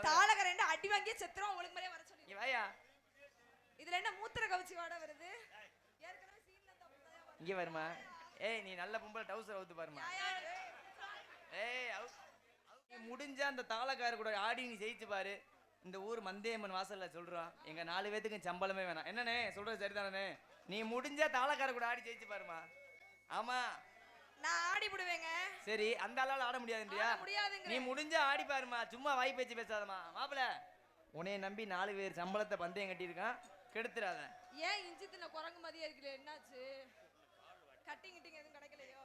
தாளக ரெண்டு அடி வாங்கியே செத்துறோம். உங்களுக்கு மாதிரியே வர சொல்லி வாயா. இதுல என்ன மூத்திர கவுச்சி வாட வருது? ஏற்கனவே சீன்ல தப்பு. இங்க வருமா? ஏய் நீ நல்ல பொம்பளை டவுசர் அவுத்து பாருமா. ஏய் நீ முடிஞ்ச அந்த தாளக்கார கூட ஆடி நீ ஜெயிச்சு பாரு. இந்த ஊர் மந்தேயம்மன் வாசல்ல சொல்றோம். எங்க 4 பேத்துக்கு சம்பளமே வேணாம். என்னனே சொல்றது சரிதானே? நீ முடிஞ்ச தாளக்கார கூட ஆடி ஜெயிச்சு பாருமா. ஆமா நான் ஆடி விடுவேங்க. சரி அந்த ஆளால ஆட முடியாதுன்றியா? நீ முடிஞ்ச ஆடி பாருமா. சும்மா வாய் பேச்சு பேசாதமா. மாப்பிள உன்னைய நம்பி 4 பேர் சம்பளத்தை பந்தயம் கட்டி இருக்கான். கெடுத்துறாத. ஏன் இஞ்சி தின்ன குரங்கு மாதிரியே இருக்குல? என்னாச்சு? கட்டிங் எதுவும் கிடைக்கலையோ?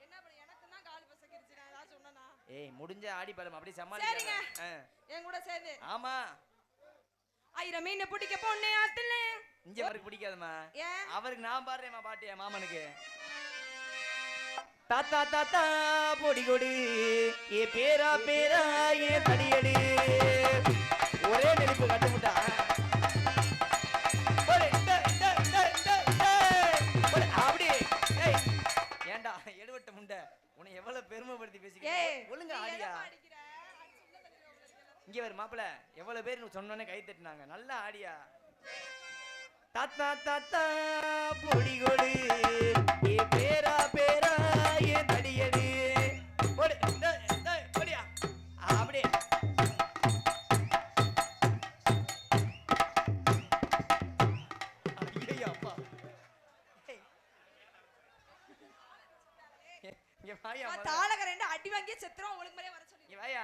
என்ன பண்ண? எனக்கு தான் கால் பசக்கிருச்சு. நான் ஏதாவது சொன்னனா? ஏய் முடிஞ்ச ஆடி பாருமா. அப்படியே சமாளி. சரிங்க. என் கூட சேர்ந்து. ஆமா. 1000 மீன் பிடிக்க பொண்ணே ஆத்துல. இங்க அவருக்கு பிடிக்காதமா. அவருக்கு நான் பாடுறேமா பாட்டு என் மாமனுக்கு. தாத்தா தாத்தா பொடி கொடு ஏ பேரா பேரா ஏ தடியடி. ஒரே நெருப்பு கட்டுமுட்டா. அப்படி ஏண்டா எடுவட்ட முண்டை உன்னை எவ்வளவு பெருமைப்படுத்தி பேசிக்க. ஒழுங்கா ஆடியா. இங்க வரு மாப்பிள எவ்வளவு பேர் சொன்னோன்னே கை தட்டினாங்க. நல்லா ஆடியா. தாத்தா தாத்தா பொடி கொடு ஏ பேரா பேரா ஏ தடியடி. அப்படியே அப்பா தாளக ரெண்டு அடி வாங்கியே செத்துறோம். உங்களுக்கு மாதிரியே வர சொல்லி வாயா.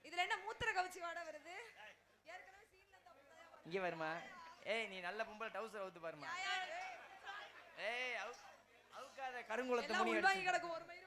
இதுல என்ன மூத்திர கவுச்சி வாட வருது? ஏற்கனவே சீன்ல தப்பு. இங்க வருமா? ஏய் நீ நல்ல பொம்பளை டவுசர் அவுத்து பாருமா. ஏய் அவுக்காத கருங்குளத்தை முனி வாங்கி கிடக்கும். ஒரு மயிர்